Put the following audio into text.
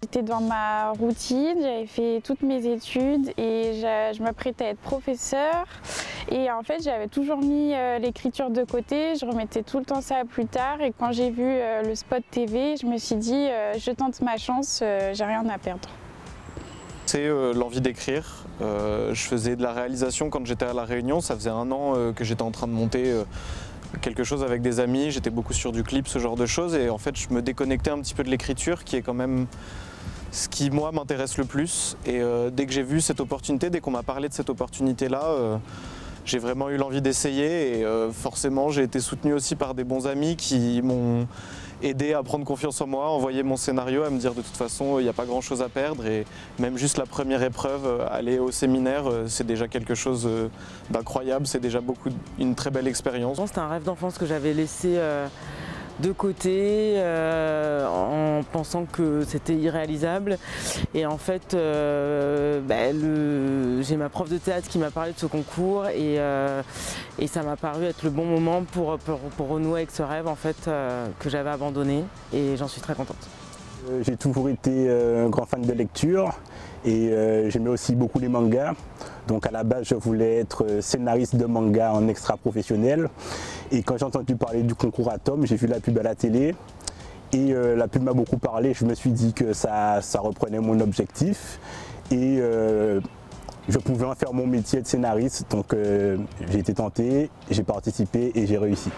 J'étais dans ma routine, j'avais fait toutes mes études et je m'apprêtais à être professeure. Et en fait, j'avais toujours mis l'écriture de côté, je remettais tout le temps ça plus tard. Et quand j'ai vu le spot TV, je me suis dit, je tente ma chance, j'ai rien à perdre. C'est l'envie d'écrire. Je faisais de la réalisation quand j'étais à La Réunion, ça faisait 1 an que j'étais en train de monter quelque chose avec des amis, j'étais beaucoup sur du clip, ce genre de choses, et en fait je me déconnectais un petit peu de l'écriture qui est quand même ce qui moi m'intéresse le plus. Et dès que j'ai vu cette opportunité, dès qu'on m'a parlé de cette opportunité-là, j'ai vraiment eu l'envie d'essayer, et forcément j'ai été soutenu aussi par des bons amis qui m'ont aidé à prendre confiance en moi, envoyer mon scénario, à me dire de toute façon il n'y a pas grand chose à perdre, et même juste la première épreuve, aller au séminaire, c'est déjà quelque chose d'incroyable, c'est déjà une très belle expérience. C'était un rêve d'enfance que j'avais laissé de côté en pensant que c'était irréalisable, et en fait j'ai ma prof de théâtre qui m'a parlé de ce concours, et ça m'a paru être le bon moment pour renouer avec ce rêve en fait, que j'avais abandonné, et j'en suis très contente. J'ai toujours été un grand fan de lecture, et j'aimais aussi beaucoup les mangas. Donc à la base, je voulais être scénariste de manga en extra professionnel. Et quand j'ai entendu parler du concours Atom, j'ai vu la pub à la télé. Et la pub m'a beaucoup parlé. Je me suis dit que ça reprenait mon objectif. Et je pouvais en faire mon métier de scénariste. Donc j'ai été tenté, j'ai participé et j'ai réussi.